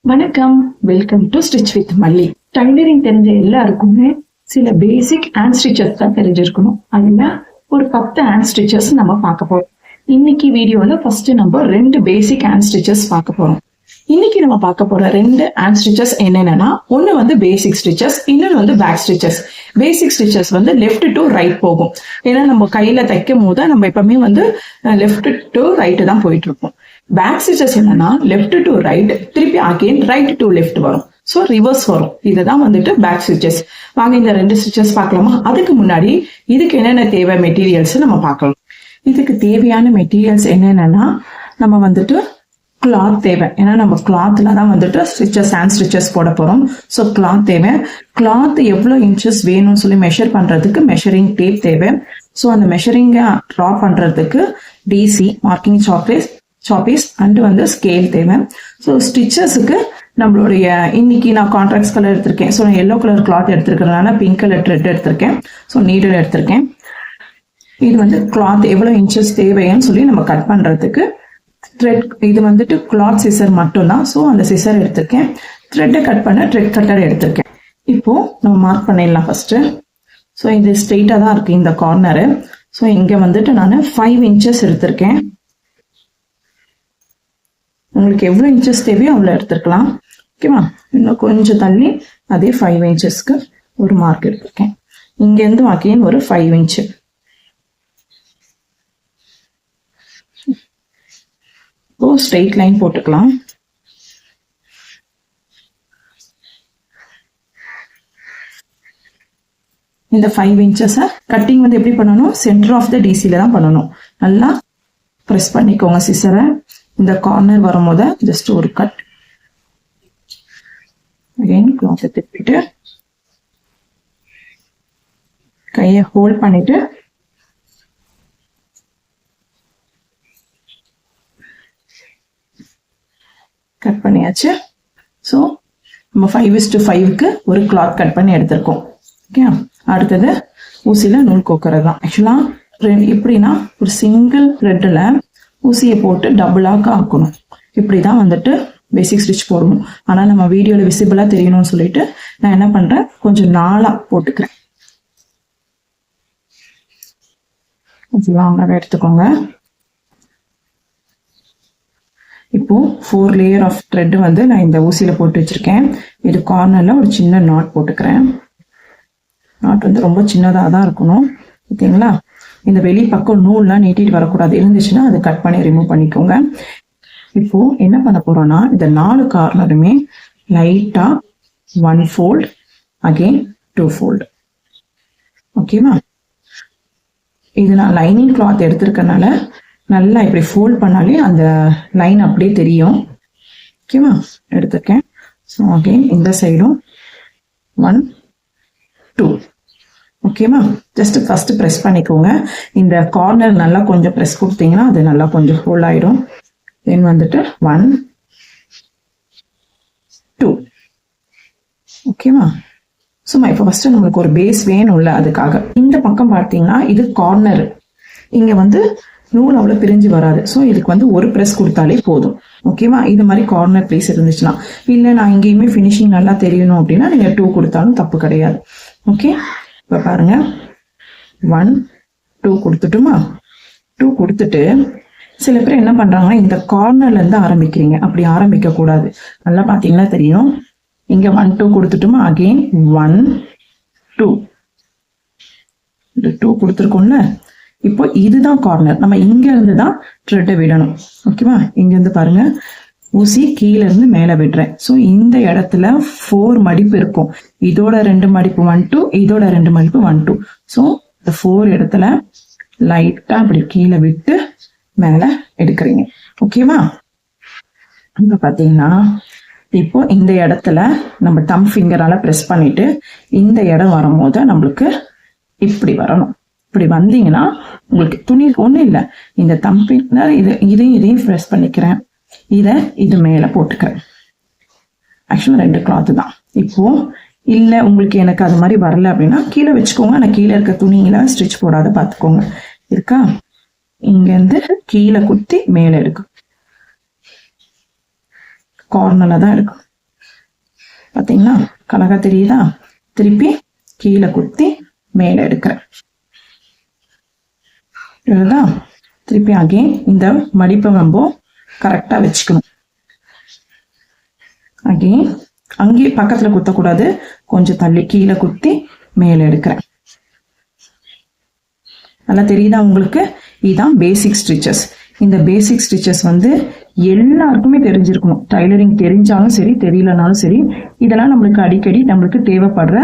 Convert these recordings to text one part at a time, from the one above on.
வணக்கம், welcome to stitch with மல்லி. Tailoring தெரிஞ்ச எல்லாருக்குமே சில பேசிக் ஹேண்ட் ஸ்டிச்சஸ் தான் தெரிஞ்சிருக்கணும். அதுல ஒரு 10 ஹேண்ட் ஸ்டிச்சஸ் நம்ம பார்க்க போறோம். இன்னைக்கு வீடியோல ஃபர்ஸ்ட் நம்ம 2 பேசிக் ஹேண்ட் ஸ்டிச்சஸ் பார்க்க போறோம். இன்னைக்கு நம்ம பார்க்க போற 2 ஹேண்ட் ஸ்டிச்சஸ் என்னென்னா, ஒன்னு வந்து பேசிக் ஸ்டிச்சஸ், இன்னொன்னு வந்து பேக் ஸ்டிச்சஸ். பேசிக் ஸ்டிச்சஸ் வந்து லெஃப்ட் டு ரைட் போகும். ஏன்னா நம்ம கையில தைக்கும் போது நம்ம எப்பவுமே வந்து லெஃப்ட் டு ரைட் தான் போயிட்டு இருப்போம். பேக் ஸ்டிச்சஸ் என்னன்னா லெஃப்ட் டு ரைட், திருப்பி அகைன் ரைட் டு லெஃப்ட் வரும். ஸோ ரிவர்ஸ் வரும். இதுதான் வந்துட்டு பேக் ஸ்டிச்சஸ். வாங்க இந்த 2 ஸ்டிச்சஸ் பார்க்கலாமா? அதுக்கு முன்னாடி இதுக்கு என்னென்ன தேவை மெட்டீரியல்ஸ் நம்ம பார்க்கலாம். இதுக்கு தேவையான மெட்டீரியல்ஸ் என்னென்னா, நம்ம வந்துட்டு கிளாத் தேவை. ஏன்னா நம்ம கிளாத்ல தான் வந்துட்டு ஸ்டிச்சஸ் ஹேண்ட் ஸ்டிச்சஸ் போட போறோம். ஸோ கிளாத் தேவை. கிளாத் எவ்வளோ இன்ச்சஸ் வேணும்னு சொல்லி மெஷர் பண்றதுக்கு மெஷரிங் டேப் தேவை. ஸோ அந்த மெஷரிங்கை ட்ரா பண்றதுக்கு டிசி மார்க்கிங் சாப்பீஸ் அண்ட் வந்து ஸ்கேல் தேவை. ஸோ ஸ்டிச்சஸுக்கு நம்மளுடைய இன்னைக்கு நான் கான்ட்ராக்ட் கலர் எடுத்திருக்கேன். ஸோ நான் எல்லோ கலர் கிளாத் எடுத்திருக்கிறதுனால பிங்க் கலர் த்ரெட் எடுத்திருக்கேன். ஸோ நீடில் எடுத்திருக்கேன். இது வந்து கிளாத் எவ்வளோ இன்ச்சஸ் தேவைன்னு சொல்லி நம்ம கட் பண்றதுக்கு த்ரெட், இது வந்துட்டு கிளாத் சிசர் மட்டும்தான். ஸோ அந்த சிசர் எடுத்திருக்கேன். த்ரெட்டை கட் பண்ண த்ரெட் கட்டர் எடுத்திருக்கேன். இப்போ நம்ம மார்க் பண்ணிடலாம் ஃபர்ஸ்ட். ஸோ இது ஸ்ட்ரெயிட்டாக தான் இருக்கு இந்த கார்னரு. ஸோ இங்க வந்துட்டு நான் 5 இன்ச்சஸ் எடுத்திருக்கேன். உங்களுக்கு எவ்வளோ இன்ச்சஸ் தேவையோ அவ்வளோ எடுத்துருக்கலாம். ஓகேவா? இன்னும் கொஞ்சம் தள்ளி அதே 5 இன்ச்சஸ்க்கு ஒரு மார்க் எடுத்திருக்கேன். இங்கேருந்து அகைன் ஒரு 5 இன்ச்சு. இப்போ ஸ்ட்ரெயிட் லைன் போட்டுக்கலாம். இந்த 5 இன்ச்சஸை கட்டிங் வந்து எப்படி பண்ணணும்? சென்டர் ஆஃப் த டிசில தான் பண்ணணும். நல்லா ப்ரெஸ் பண்ணிக்கோங்க சிசரை. இந்த கார்னர் வரும்போது ஜஸ்ட் ஒரு கட். அகைன் கிளாத்தை திருப்பிட்டு கையை ஹோல்ட் பண்ணிட்டு கட் பண்ணியாச்சு. ஸோ நம்ம 5:5க்கு ஒரு கிளாத் கட் பண்ணி எடுத்திருக்கோம். ஓகே, அடுத்தது ஊசியில நூல் கோக்குறது தான். ஆக்சுவலா எப்படின்னா, ஒரு சிங்கிள் த்ரெட்ல ஊசியை போட்டு டபுளாக ஆக்கணும். இப்படிதான் வந்துட்டு பேசிக் ஸ்டிச் போடணும். ஆனா நம்ம வீடியோல விசிபிளா தெரியணும்னு சொல்லிட்டு நான் என்ன பண்றேன், கொஞ்சம் நாளா போட்டுக்கிறேன். கொஞ்சம் லாங்காக எடுத்துக்கோங்க. இப்போ 4 லேயர் ஆஃப் த்ரெட் வந்து நான் இந்த ஊசியில போட்டு வச்சிருக்கேன். இது கார்னர்ல ஒரு சின்ன நாட் போட்டுக்கிறேன். நாட் வந்து ரொம்ப சின்னதாக தான் இருக்கணும். ஓகேங்களா? இந்த வெளி பக்கம் நூல்லாம் நீட்டிட்டு வரக்கூடாது. இருந்துச்சுன்னா அதை கட் பண்ணி ரிமூவ் பண்ணிக்கோங்க. இப்போ என்ன பண்ண போறோம்னா, இந்த 4 கார்னருமே லைட்டா 1 ஃபோல்ட், அகைன் 2 ஃபோல்ட். ஓகேவா? இது நான் லைனிங் கிளாத் எடுத்திருக்கனால நல்லா இப்படி ஃபோல்ட் பண்ணாலே அந்த லைன் அப்படியே தெரியும். ஓகேவா? எடுத்திருக்கேன். ஸோ அகைன் இந்த சைடும் 1 2. ஓகேவா? ஜஸ்ட் ஃபர்ஸ்ட் ப்ரெஸ் பண்ணிக்கோங்க. இந்த கார்னர் நல்லா கொஞ்சம் ப்ரெஸ் கொடுத்தீங்கன்னா அது நல்லா கொஞ்சம் ஹோல்ட் ஆயிடும். தென் வந்துட்டு 1 2. ஓகேவா? சும்மா இப்போ ஃபர்ஸ்ட் நம்மளுக்கு ஒரு பேஸ் வேணும்ல, அதுக்காக. இந்த பக்கம் பார்த்தீங்கன்னா இது கார்னர். இங்க வந்து நூல் அவ்வளோ பிரிஞ்சு வராது. ஸோ இதுக்கு வந்து ஒரு ப்ரெஸ் கொடுத்தாலே போதும். ஓகேவா? இது மாதிரி கார்னர் பிளேஸ் இருந்துச்சுன்னா, இல்லை நான் இங்கேயுமே ஃபினிஷிங் நல்லா தெரியணும் அப்படின்னா நீங்கள் 2 கொடுத்தாலும் தப்பு கிடையாது. ஓகே, இப்போ பாருங்க, 1 2 கொடுத்துட்டுமா? 2 கொடுத்துட்டு சில பேர் என்ன பண்றாங்கன்னா, இந்த கார்னர்ல இருந்து ஆரம்பிக்கிறீங்க. அப்படி ஆரம்பிக்க கூடாது. நல்லா பாத்தீங்கன்னா தெரியும். இங்க 1 2 கொடுத்துட்டுமா? அகெயின் 1 2 2 கொடுத்துருக்கோம்ல. இப்போ இதுதான் கார்னர். நம்ம இங்க இருந்து தான் த்ரெட்டை விடணும். ஓகேவா? இங்க இருந்து பாருங்க, ஊசி கீழே இருந்து மேல விடுறேன். ஸோ இந்த இடத்துல 4 மடிப்பு இருக்கும். இதோட 2 மடிப்பு 1 2, இதோட 2 மடிப்பு 1 2. ஸோ இந்த 4 இடத்துல லைட்டா அப்படி கீழே விட்டு மேல எடுக்கிறீங்க. ஓகேவா? இப்ப பாத்தீங்கன்னா, இப்போ இந்த இடத்துல நம்ம தம் ஃபிங்கரால பிரஸ் பண்ணிட்டு இந்த இடம் வரும்போது நம்மளுக்கு இப்படி வரணும். இப்படி வந்தீங்கன்னா உங்களுக்கு துணி ஒண்ணும் இல்லை. இந்த தம் ஃபிங்கர் இதையும் பிரஸ் பண்ணிக்கிறேன். இது மேல போட்டுக்கிறேன். ஆக்சுவலா 2 கிளாத் தான். இப்போ இல்ல உங்களுக்கு எனக்கு அது மாதிரி வரல அப்படின்னா கீழே வச்சுக்கோங்க. ஆனா கீழே இருக்க துணியில ஸ்டிச் போடாத பாத்துக்கோங்க. இருக்கா? இங்க இருந்து கீழே குத்தி மேல எடுக்கும். கார்னர்ல தான் இருக்கும். பாத்தீங்களா அழகா தெரியுதா? திருப்பி கீழே குத்தி மேல எடுக்கிறேன். திருப்பி அகைன் இந்த மடிப்பை நம்ம கரெக்டா வச்சுக்கணும். அகைன் அங்கேயே பக்கத்துல குத்தக்கூடாது, கொஞ்சம் தள்ளி கீழே குத்தி மேல எடுக்கிறேன். நல்லா தெரியுதா உங்களுக்கு? இதுதான் பேசிக் ஸ்டிச்சஸ். இந்த பேசிக் ஸ்டிச்சஸ் வந்து எல்லாருக்குமே தெரிஞ்சிருக்கணும். டைலரிங் தெரிஞ்சாலும் சரி தெரியலனாலும் சரி, இதெல்லாம் நம்மளுக்கு அடிக்கடி நம்மளுக்கு தேவைப்படுற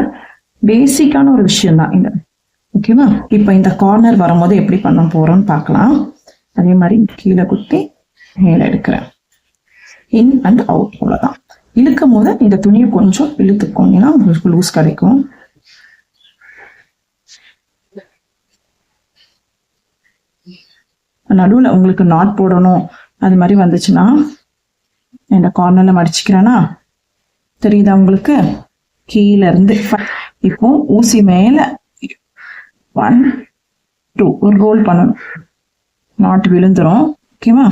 பேசிக்கான ஒரு விஷயம் தான் இந்த. ஓகேவா? இப்ப இந்த கார்னர் வரும்போது எப்படி பண்ண போறோம்னு பார்க்கலாம். அதே மாதிரி கீழே குத்தி மேல எடுக்கிறேன். In and out. அவ்வளவுதான். இழுக்கும் போது இந்த துணியை கொஞ்சம் இழுத்துக்கோங்கன்னா உங்களுக்கு லூஸ் கிடைக்கும். நடுவுல உங்களுக்கு நாட் போடணும் அது மாதிரி வந்துச்சுன்னா இந்த கார்னர்ல மடிச்சுக்கிறேன்னா தெரியுதா உங்களுக்கு? கீழே இருந்து இப்போ ஊசி மேல 1 2 ஒரு ரோல் பண்ணணும். நாட் விழுந்துரும். ஓகேவா?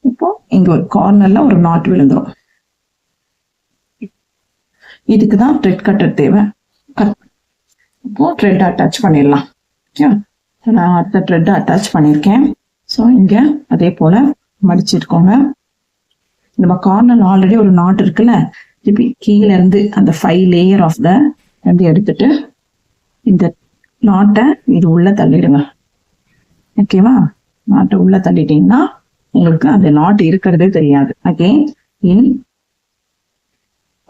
இப்போ இங்க ஒரு கார்னர்ல ஒரு நாட் விழுந்துரும். இதுக்குதான் த்ரெட் கட்டர் தேவை. இப்போ த்ரெட் அட்டாச் பண்ணிடலாம். நான் அடுத்த த்ரெட் அட்டாச் பண்ணிருக்கேன். ஸோ இங்க அதே போல மடிச்சிருக்கோங்க. நம்ம கார்னர் ஆல்ரெடி ஒரு நாட் இருக்குல்ல, திருப்பி கீழே இருந்து அந்த 5 லேயர் ஆஃப் த வந்து எடுத்துட்டு இந்த நாட்டை இது உள்ள தள்ளிடுங்க. ஓகேவா? நாட்டை உள்ள தள்ளிட்டீங்கன்னா உங்களுக்கு அந்த நாட் இருக்கிறதே தெரியாது. Again in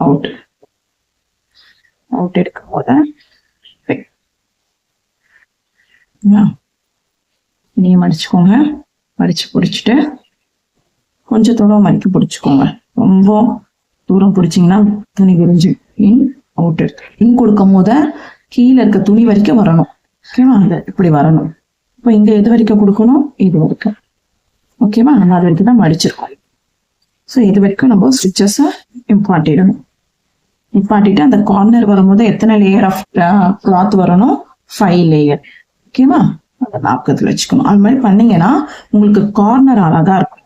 out. அவுட் எடுக்கும் போது நீங்க மடிச்சுக்கோங்க. மடிச்சு பிடிச்சிட்டு கொஞ்சம் தூரம் மடிக்க பிடிச்சிக்கோங்க. ரொம்ப தூரம் பிடிச்சிங்கன்னா துணி விரிஞ்சு. இன் அவுட் எடுத்து இன் கொடுக்கும் போது கீழே இருக்க துணி வரைக்கும் வரணும். ஓகேவா? அந்த இப்படி வரணும். இப்போ இங்க எது வரைக்கும் கொடுக்கணும்? இது வரைக்கும். ஓகேவா? நம்ம அது வரைக்கும் தான் மடிச்சிருக்கோம். ஸோ இது வரைக்கும் நம்ம ஸ்டிச்சஸ் இம்பார்ட்டிடணும். இம்பார்ட்டிட்டு அந்த கார்னர் வரும்போது எத்தனை லேயர் ஆஃப் கிளாத் வரணும்? 5 லேயர். ஓகேவா? அதை ஞாபகத்துல வச்சுக்கணும். அது மாதிரி பண்ணீங்கன்னா உங்களுக்கு கார்னர் அழகா இருக்கும்.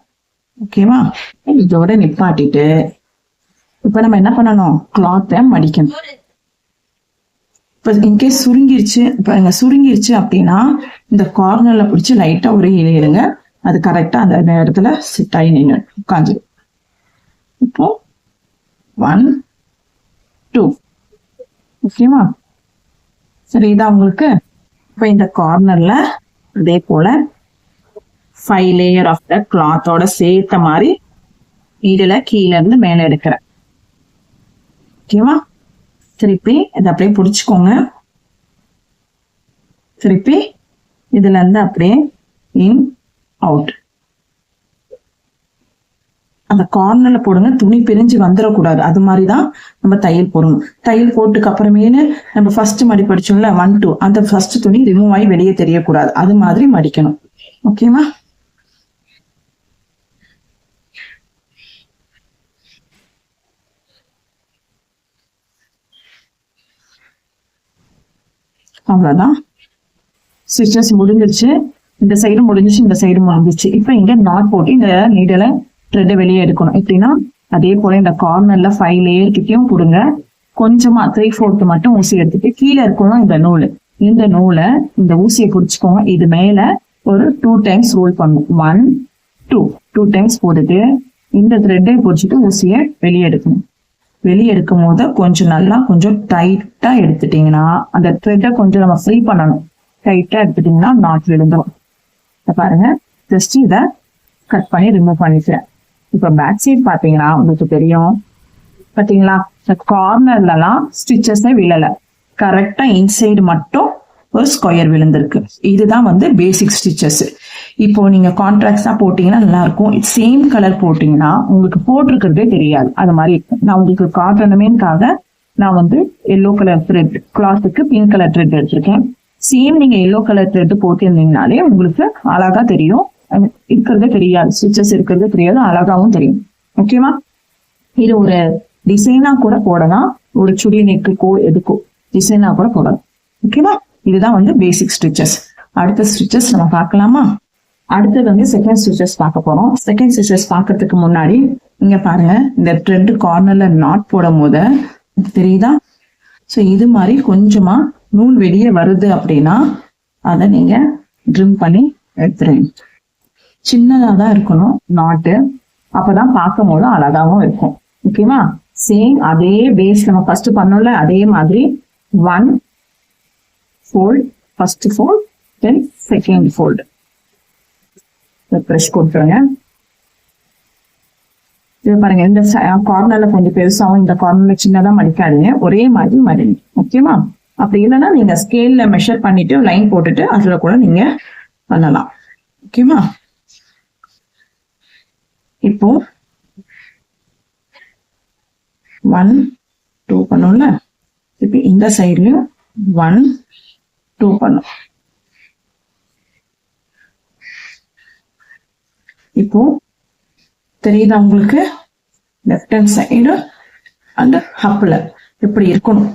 ஓகேவா? இதோட நிப்பாட்டிட்டு இப்ப நம்ம என்ன பண்ணணும்? கிளாத்தை மடிக்கணும். இப்ப இன்கேஸ் சுருங்கிருச்சு, இப்ப சுருங்கிருச்சு அப்படின்னா இந்த கார்னர்ல பிடிச்சி லைட்டா ஒரு இழுங்க. அது கரெக்டா அந்த நேரத்துல சிட் ஆகி நின்று உட்காந்துடும். இப்போ 1 2. ஓகேவா? சரி, இதான் உங்களுக்கு. இப்ப இந்த கார்னர்ல அதே போல 5 லேயர் ஆஃப் த கிளாத்தோட சேர்த்த மாதிரி இதுல கீழே இருந்து மேல எடுக்கிறேன். ஓகேவா? திருப்பி இதை அப்படியே பிடிச்சுக்கோங்க. திருப்பி இதுல இருந்து அப்படியே இன் அவுட். அந்த கார்னர்ல போடுங்க, துணி பிரிஞ்சு வந்துடக்கூடாது. அது மாதிரிதான் நம்ம தையல் போடணும். தையல் போட்டுக்கு அப்புறமேனு நம்ம ஃபர்ஸ்ட் மடிப்படிச்சோம்ல 1 2, அந்த ஃபர்ஸ்ட் துணி ரிமூவ் ஆகி வெளியே தெரியக்கூடாது. அது மாதிரி மடிக்கணும். ஓகேவா? அவ்வளவுதான். ஸ்டிச்சஸ் முடிஞ்சிருச்சு. இந்த சைடு முடிஞ்சிச்சு, இந்த சைடு முடிஞ்சிச்சு. இப்ப இங்க நாட் போட்டு இந்த நீடல த்ரெட்டை வெளியே எடுக்கணும். எப்படின்னா அதே போல இந்த கார்னர்ல 5 லேயர் கிட்டையும் கொடுங்க. கொஞ்சமா 3/4 மட்டும் ஊசி எடுத்துட்டு கீழே இருக்கணும் இந்த நூல். இந்த நூலை இந்த ஊசியை பிடிச்சுக்கோங்க. இது மேல ஒரு 2 டைம்ஸ் ரோல் பண்ணும். 1 2 டைம்ஸ் போட்டுட்டு இந்த த்ரெட்டை பிடிச்சிட்டு ஊசியை வெளியே எடுக்கணும். வெளியே எடுக்கும் போது கொஞ்சம் நல்லா கொஞ்சம் டைட்டா எடுத்துட்டீங்கன்னா அந்த த்ரெட்டை கொஞ்சம் நம்ம ஃப்ரீ பண்ணணும். டைட்டா எடுத்துட்டீங்கன்னா நாட் விழுந்துடும். பாருங்க, ஜஸ்ட் இதை கட் பண்ணி ரிமூவ் பண்ணிக்கிறேன். இப்ப பேக் சைட் பாத்தீங்கன்னா உங்களுக்கு தெரியும். பாத்தீங்களா, கார்னர்லாம் ஸ்டிச்சஸே விழல. கரெக்டா இன்சைடு மட்டும் ஒரு ஸ்கொயர் விழுந்திருக்கு. இதுதான் வந்து பேசிக் ஸ்டிச்சஸ். இப்போ நீங்க கான்ட்ராக்ட்ஸா போட்டீங்கன்னா நல்லா இருக்கும். சேம் கலர் போட்டீங்கன்னா உங்களுக்கு போட்டிருக்கிறதே தெரியாது. அது மாதிரி நான் உங்களுக்கு காட்டணுமேக்காக நான் வந்து எல்லோ கலர் த்ரெட் கிளாத்துக்கு பிங்க் கலர் த்ரெட் எடுத்திருக்கேன். சேம் நீங்க எல்லோ கலர் த்ரெட் போட்டிருந்தீங்கனாலே உங்களுக்கு அழகா தெரியும். இருக்கிறதே தெரியாது, ஸ்டிச்சஸ் இருக்கிறது தெரியாது, அழகாவும் தெரியும். ஓகேவா? இது ஒரு டிசைனா கூட போடலாம். ஒரு சுடி நெக்குக்கோ எதுக்கோ டிசைனா கூட போடலாம். ஓகேவா? இதுதான் வந்து பேசிக் ஸ்டிச்சஸ். அடுத்த ஸ்டிச்சஸ் நம்ம பார்க்கலாமா? அடுத்தது வந்து செகண்ட் ஸ்டிச்சஸ் பார்க்க போறோம். செகண்ட் ஸ்டிச்சஸ் பார்க்கறதுக்கு முன்னாடி இங்க பாருங்க, இந்த த்ரெட் கார்னர்ல நாட் போடும் போது தெரியுதா? ஸோ இது மாதிரி கொஞ்சமா நூல் வெளியே வருது அப்படின்னா அதை நீங்க ட்ரிம் பண்ணி எடுத்துருங்க. சின்னதா தான் இருக்கணும் நாட்டு, அப்பதான் பார்க்கும் போது அழகாவும் இருக்கும். ஓகேவா? சேம் அதே பேஸ் நம்ம ஃபர்ஸ்ட் பண்ணோம்ல, அதே மாதிரி 1 fold, first fold, then second fold. Press கொடுத்துருங்க. இது பாருங்க, இந்த கார்னர்ல கொஞ்சம் பெருசாவும் இந்த கார்னர்ல சின்னதா மடிக்காதீங்க, ஒரே மாதிரி மடிங்க. ஓகேவா? அப்படி இல்லைன்னா நீங்க ஸ்கேல்ல மெஷர் பண்ணிட்டு லைன் போட்டுட்டு அதுல கூட நீங்க பண்ணலாம். ஓகேவா? இப்போ 1 2 பண்ணோம்ல, இப்போ இந்த சைட்லயும் 1 2 பண்ணும். இப்போ தெரியுதா உங்களுக்கு? லெஃப்ட் ஹேண்ட் சைடு அண்ட் ஹப்ல இப்படி இருக்கணும்.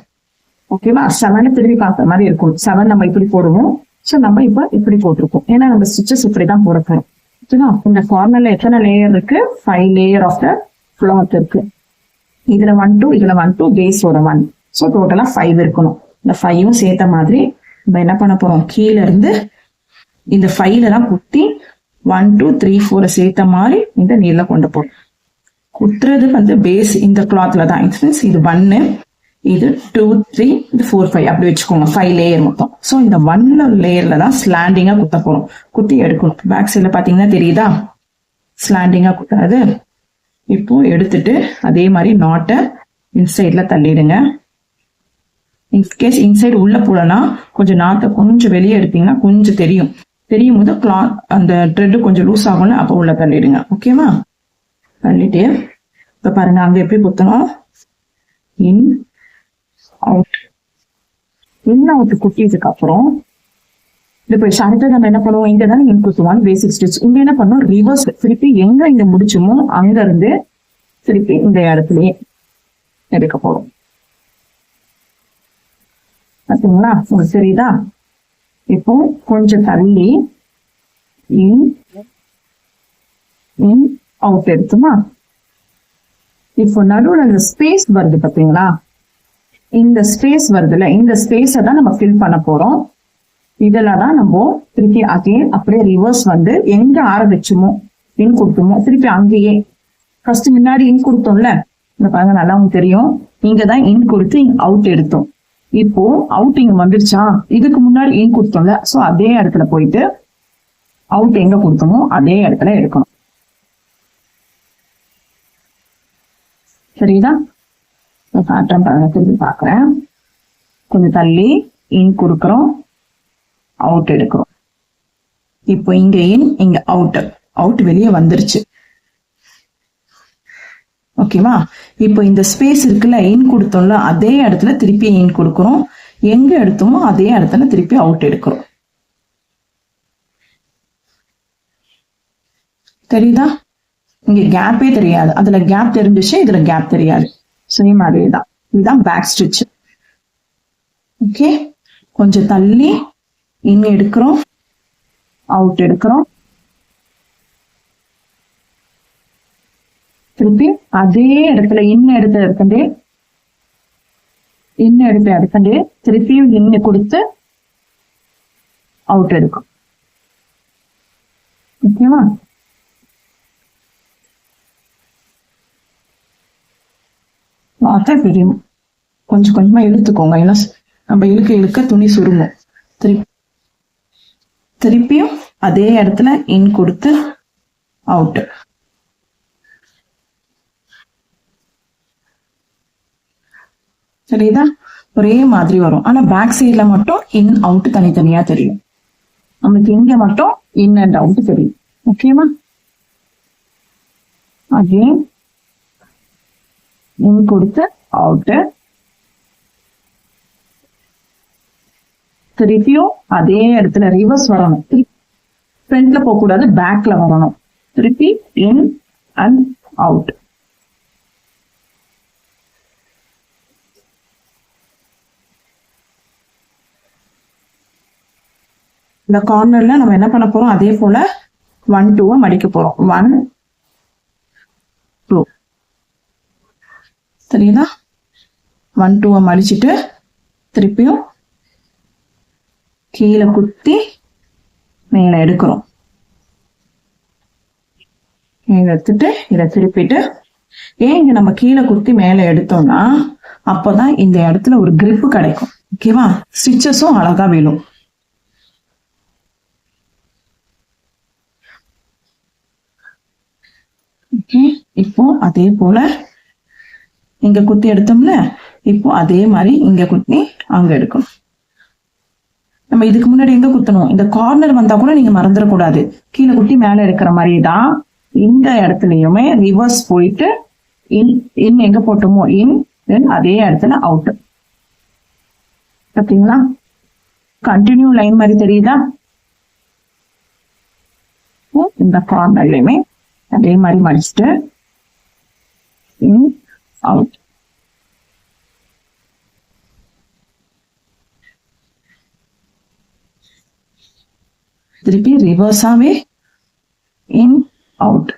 ஓகேவா? 7 திரும்பி பார்த்த மாதிரி இருக்கும். 7 நம்ம இப்படி போடுவோம். ஸோ நம்ம இப்ப இப்படி போட்டிருக்கோம், ஏன்னா நம்ம ஸ்டிச்சஸ் இப்படிதான் போட போறோம். ஓகேவா? இந்த கார்னர்ல எத்தனை லேயர் இருக்கு? 5 லேயர் ஆஃப் த கிளாத் இருக்கு. இதுல 1 2, இதுல 1 2, பேஸோட 1. ஸோ டோட்டலா 5 இருக்கணும். இந்த 5ம் சேர்த்த மாதிரி நம்ம என்ன பண்ண போறோம்? கீழே இருந்து இந்த 5ல தான் குத்தி 1 2 3 4 சேர்த்த மாதிரி இந்த நீர்ல கொண்டு போறோம். குத்துறது வந்து பேஸ் இந்த கிளாத்ல தான். இது 1, இது 2 3, இது 4 5 அப்படி வச்சுக்கோங்க. 5 லேயர் மொத்தம். ஸோ இந்த 1 லேயர்ல தான் ஸ்லாண்டிங்கா குத்த போறோம். குத்தி எடுக்கணும். பேக் சைட்ல பாத்தீங்கன்னா தெரியுதா ஸ்லாண்டிங்கா குத்தாது. இப்போ எடுத்துட்டு அதே மாதிரி நாட்டை இன்சைட்ல தள்ளிடுங்க. இன்கேஸ் இன்சைடு உள்ள போலனா கொஞ்சம் நாட்டை கொஞ்சம் வெளியே எடுத்தீங்கன்னா கொஞ்சம் தெரியும் போது கிளாத் அந்த த்ரெட் கொஞ்சம் லூஸ் ஆகும்ல, அப்போ உள்ள தள்ளிடுங்க. ஓகேவா? தள்ளிட்டு இப்ப பாருங்க, அங்க எப்படி குத்தணும்? In out. இன் அவுட் குட்டியதுக்கு அப்புறம் இப்போ அடுத்தது நம்ம என்ன பண்ணுவோம்? இங்க தான் இன் குத்துவோம் பேசிக் ஸ்டிச். இங்க என்ன பண்ணுவோம்? ரிவர்ஸ் திருப்பி எங்க இங்க முடிச்சுமோ அங்க இருந்து திருப்பி இந்த இடத்துலயே எடுக்க போறோம். பாத்தீங்களா? உங்களுக்கு தெரியுதா? இப்போ கொஞ்சம் தள்ளி இன் இன் அவுட் எடுத்துமா. இப்போ நடுவுல இந்த ஸ்பேஸ் வருது பாத்தீங்களா? இந்த ஸ்பேஸ் வருதுல, இந்த ஸ்பேஸ தான் நம்ம ஃபில் பண்ண போறோம். இதெல்லாம் தான் நம்ம திருப்பி அகைன் அப்படியே ரிவர்ஸ் வந்து எங்க ஆரம்பிச்சுமோ இன் கொடுத்தோமோ திருப்பி அங்கேயே ஃபர்ஸ்ட் முன்னாடி இன் கொடுத்தோம்ல, இந்த பாருங்க நல்லா உங்களுக்கு தெரியும். இங்கதான் இன் கொடுத்து அவுட் எடுத்தோம். இப்போ அவுட் இங்க வந்துருச்சா? இதுக்கு முன்னாடி இன் கொடுத்தோம்ல, சோ அதே இடத்துல போயிட்டு அவுட் எங்க கொடுத்தோமோ அதே இடத்துல எடுக்கணும். சரிதா? காட்டுறேன் பாருங்க, திருப்பி பாக்குறேன். கொஞ்சம் தள்ளி இன் கொடுக்குறோம், அவுட் எடுக்கிறோம். இப்போ இங்க இன், இங்க அவுட். அவுட் வெளியே வந்துருச்சு. ஓகேவா? இப்போ இந்த ஸ்பேஸ் இருக்குல்ல, இன் கொடுத்தோம்ல, அதே இடத்துல திருப்பி இன் கொடுக்குறோம். எங்க எடுத்தோமோ அதே இடத்துல திருப்பி அவுட் எடுக்கிறோம். தெரியுதா? இங்க கேப்பே தெரியாது, அதுல கேப் தெரிஞ்சிச்சு, இதுல கேப் தெரியாது. சேம் அதேதான். இதுதான் பேக் ஸ்டிச். ஓகே, கொஞ்சம் தள்ளி இன் எடுக்கிறோம், அவுட் எடுக்கிறோம். திருப்பி அதே இடத்துல இன்ன எடுத்து திருப்பி இன்னு கொடுத்து அவுட் எடுக்கும். ஓகேவா? கொஞ்சம் கொஞ்சமா இழுத்துக்கோங்க, ஏன்னா நம்ம இழுக்க துணி சுருங்கும். திருப்பியும் அதே இடத்துல இன் கொடுத்து அவுட். சரிதா? ஒரே மாதிரி வரும். ஆனா பேக் சைட்ல மட்டும் இன் அவுட் தனித்தனியா தெரியும். நமக்கு இங்க மட்டும் இன் அண்ட் அவுட் தெரியும். ஓகேவா? அகைன் இன் கொடுத்து அவுட். திருப்பியும் அதே இடத்துல ரிவர்ஸ் வரணும். ஃப்ரண்ட்ல போக கூடாது, பேக்ல வரணும். திருப்பி இன் அண்ட் அவுட். இந்த கார்னர்ல நம்ம என்ன பண்ண போறோம்? அதே போல 1 2 மடிக்க போறோம். 1 2. சரிங்களா? 1 2 மடிச்சிட்டு திருப்பியும் கீழே குத்தி மேலே எடுக்கிறோம். மேலே எடுத்துட்டு இதை திருப்பிட்டு, ஏன் இங்க நம்ம கீழே குத்தி மேலே எடுத்தோம்னா அப்போதான் இந்த இடத்துல ஒரு கிரிப்பு கிடைக்கும். ஓகேவா? ஸ்டிச்சஸும் அழகா விழும். ஓகே, இப்போ அதே போல இங்க குத்தி எடுத்தோம்ல, இப்போ அதே மாதிரி இங்க குத்தி அங்க எடுக்கணும். நம்ம இதுக்கு முன்னாடி எங்க குத்தணும், இந்த கார்னர் வந்தா கூட நீங்க மறந்துடக்கூடாது. கீழே குத்தி மேல எடுக்கிற மாதிரி தான் இந்த இடத்துலயுமே ரிவர்ஸ் போயிட்டு இன் எங்க போட்டோமோ இன், தென் அதே இடத்துல அவுட். பாத்தீங்களா? கண்டினியூ லைன் மாதிரி தெரியுதா? இந்த கார்னர்லயுமே அதே மாதிரி மடிச்சுட்டு இன் அவுட். திருப்பி ரிவர்ஸாவே இன் அவுட்.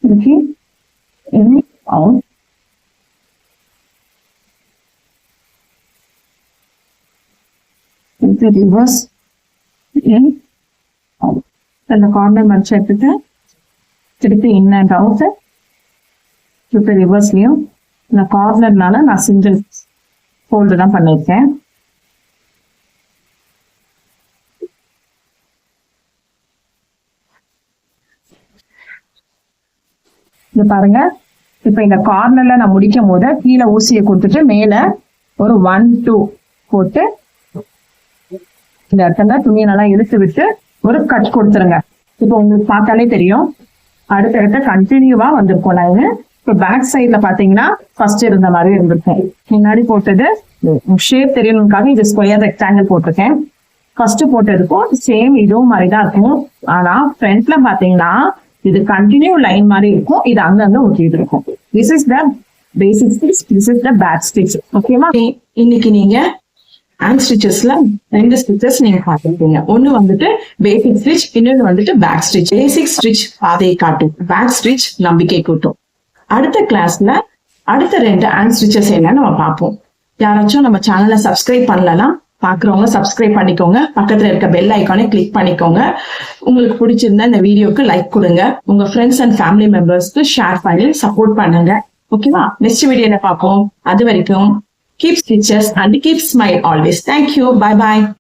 திருப்பி in out. Reverse in out. இந்த கார்னர் மடிச்சு எடுத்துட்டு திருப்பி இன் அண்ட் அவுட். திருப்பி ரிவர்ஸ்லயும் இந்த கார்னர்னால நான் சிங்கிள் ஃபோல்டு தான் பண்ணிருக்கேன். இது பாருங்க, இப்ப இந்த கார்னர்ல நான் முடிக்கும் போது கீழே ஊசியை கொடுத்துட்டு மேல ஒரு 1 2 போட்டு இந்த இடத்துல துணியை நல்லா இழுத்து விட்டு ஒரு கட் கொடுத்துருங்க. இப்போ உங்களுக்கு பார்த்தாலே தெரியும் அடுத்த கண்டினியூவா வந்திருக்கும் லைனு. இப்போ பேக் சைட்ல பாத்தீங்கன்னா ஃபர்ஸ்ட் இருந்த மாதிரி இருந்திருக்கும். முன்னாடி போட்டது ஷேப் தெரியணுக்காக இது ஸ்கொயர் ரெக்டாங்கிள் போட்டிருக்கேன். ஃபர்ஸ்ட் போட்டதுக்கும் சேம் இதுவும் மாதிரிதான் இருக்கும். ஆனா ஃப்ரண்ட்ல பாத்தீங்கன்னா இது கண்டினியூ லைன் மாதிரி இருக்கும், இது அங்கங்க ஒட்டிட்டு இருக்கும். This is the basic stitch, this is the back stitch. ஓகேவா? இன்னைக்கு நீங்க ஹேண்ட் ஸ்டிச்சஸ்ல 2 ஸ்டிச்சஸ் நீங்க பார்த்துருக்கீங்க. ஒன்னு வந்துட்டு பேசிக் ஸ்டிச், இன்னொன்னு வந்துட்டு பேக் ஸ்டிச். பேசிக் ஸ்டிச் பாதையை காட்டும், பேக் ஸ்டிச் நம்பிக்கை கூட்டும். அடுத்த கிளாஸ்ல அடுத்த 2 ஹேண்ட் ஸ்டிச்சஸ் என்னன்னு நம்ம பார்ப்போம். யாராச்சும் நம்ம சேனலை சப்ஸ்கிரைப் பண்ணலாம், பாக்குறவங்க சப்ஸ்கிரைப் பண்ணிக்கோங்க. பக்கத்துல இருக்க பெல் ஐக்கானை கிளிக் பண்ணிக்கோங்க. உங்களுக்கு பிடிச்சிருந்தா இந்த வீடியோக்கு லைக் கொடுங்க. உங்க ஃப்ரெண்ட்ஸ் அண்ட் ஃபேமிலி மெம்பர்ஸ்க்கு ஷேர் பண்ணி சப்போர்ட் பண்ணுங்க. ஓகேவா? நெக்ஸ்ட் வீடியோல பார்ப்போம். அது வரைக்கும் keep stitches and keep smile always. Thank you. Bye bye.